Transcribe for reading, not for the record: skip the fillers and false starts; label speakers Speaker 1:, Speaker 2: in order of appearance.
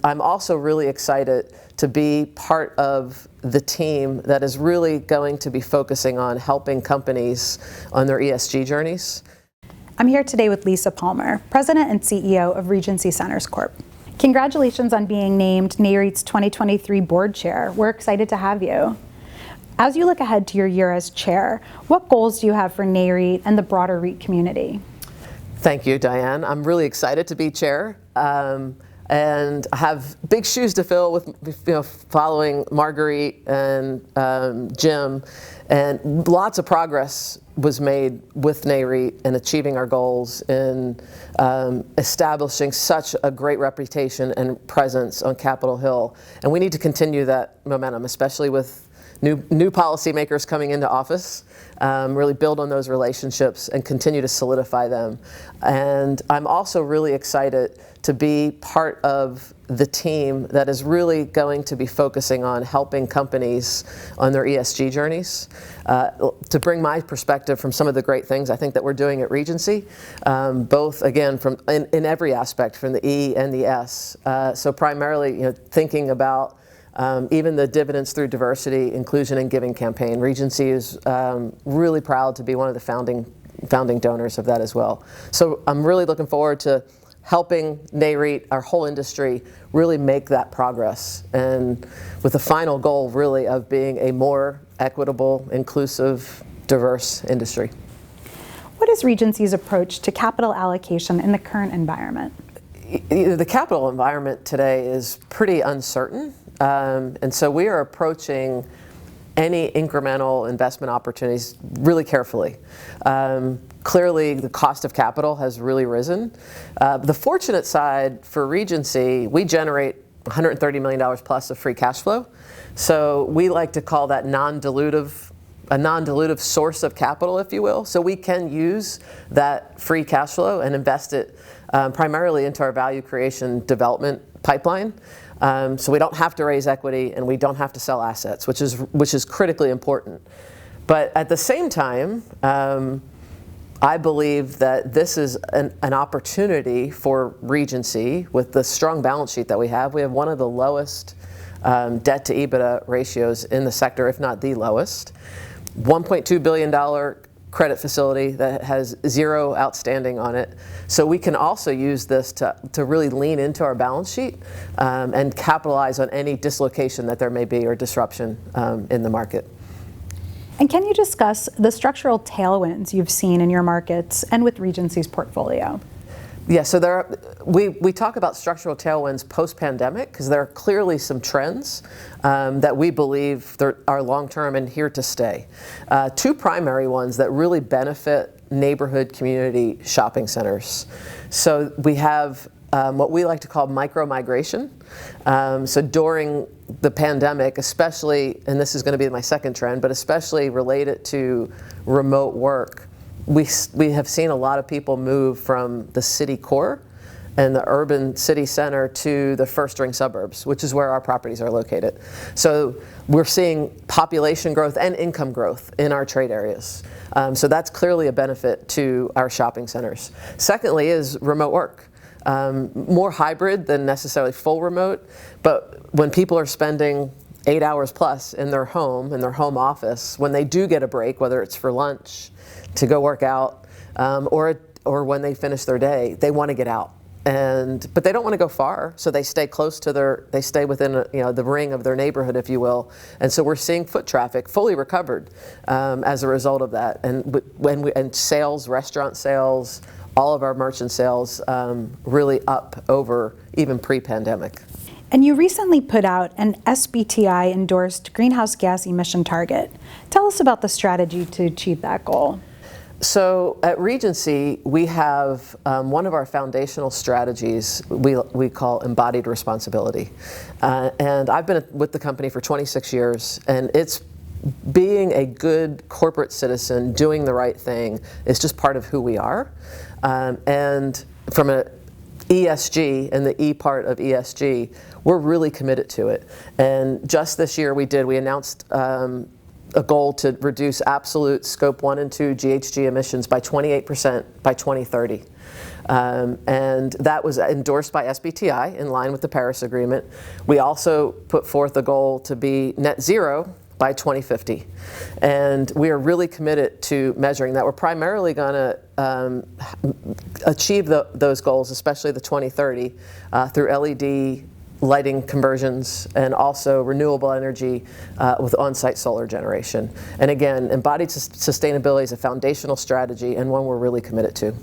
Speaker 1: I'm also really excited to be part of the team that is really going to be focusing on helping companies on their ESG journeys.
Speaker 2: I'm here today with Lisa Palmer, President and CEO of Regency Centers Corp. Congratulations on being named Nareit's 2023 Board Chair. We're excited to have you. As you look ahead to your year as chair, what goals do you have for Nareit and the broader REIT community?
Speaker 1: Thank you, Diane. I'm really excited to be chair. And I have big shoes to fill with following Marguerite and Jim, and lots of progress was made with Nareit in achieving our goals in establishing such a great reputation and presence on Capitol Hill. And we need to continue that momentum, especially with new policymakers coming into office, really build on those relationships and continue to solidify them. And I'm also really excited to be part of the team that is really going to be focusing on helping companies on their ESG journeys. To bring my perspective from some of the great things I think that we're doing at Regency, both again in every aspect, from the E and the S. So primarily, thinking about even the Dividends Through Diversity, Inclusion, and Giving campaign. Regency is really proud to be one of the founding donors of that as well. So I'm really looking forward to helping Nareit, our whole industry, really make that progress, and with the final goal really of being a more equitable, inclusive, diverse industry.
Speaker 2: What is Regency's approach to capital allocation in the current environment?
Speaker 1: The capital environment today is pretty uncertain. And so we are approaching any incremental investment opportunities really carefully. Clearly, the cost of capital has really risen. The fortunate side for Regency, we generate $130 million plus of free cash flow. So we like to call that a non-dilutive source of capital, if you will. So we can use that free cash flow and invest it primarily into our value creation development pipeline. So we don't have to raise equity and we don't have to sell assets, which is critically important. But at the same time, I believe that this is an opportunity for Regency with the strong balance sheet that we have. We have one of the lowest debt to EBITDA ratios in the sector, if not the lowest. $1.2 billion credit facility that has zero outstanding on it. So we can also use this to really lean into our balance sheet and capitalize on any dislocation that there may be or disruption in the market.
Speaker 2: And can you discuss the structural tailwinds you've seen in your markets and with Regency's portfolio?
Speaker 1: Yeah, so we talk about structural tailwinds post-pandemic because there are clearly some trends that we believe are long-term and here to stay. Two primary ones that really benefit neighborhood community shopping centers. So we have what we like to call micro-migration. So during the pandemic, especially, and this is going to be my second trend, but especially related to remote work, we have seen a lot of people move from the city core and the urban city center to the first ring suburbs, which is where our properties are located. So we're seeing population growth and income growth in our trade areas. So that's clearly a benefit to our shopping centers. Secondly is remote work. More hybrid than necessarily full remote, but when people are spending 8 hours plus in their home office, when they do get a break, whether it's for lunch, to go work out, or when they finish their day, they want to get out. But they don't want to go far, so they stay close to they stay within the ring of their neighborhood, if you will. And so we're seeing foot traffic fully recovered as a result of that. And sales, restaurant sales, all of our merchant sales really up over even pre-pandemic.
Speaker 2: And you recently put out an SBTI-endorsed greenhouse gas emission target. Tell us about the strategy to achieve that goal.
Speaker 1: So at Regency, we have one of our foundational strategies we call embodied responsibility. And I've been with the company for 26 years, and it's being a good corporate citizen, doing the right thing is just part of who we are. And from an ESG and the E part of ESG, we're really committed to it. And just this year we announced a goal to reduce absolute scope 1 and 2 GHG emissions by 28% by 2030. And that was endorsed by SBTI in line with the Paris Agreement. We also put forth a goal to be net zero by 2050. And we are really committed to measuring that. We're primarily going to achieve those goals, especially the 2030, through LED lighting conversions and also renewable energy with on-site solar generation. And again, embodied sustainability is a foundational strategy and one we're really committed to.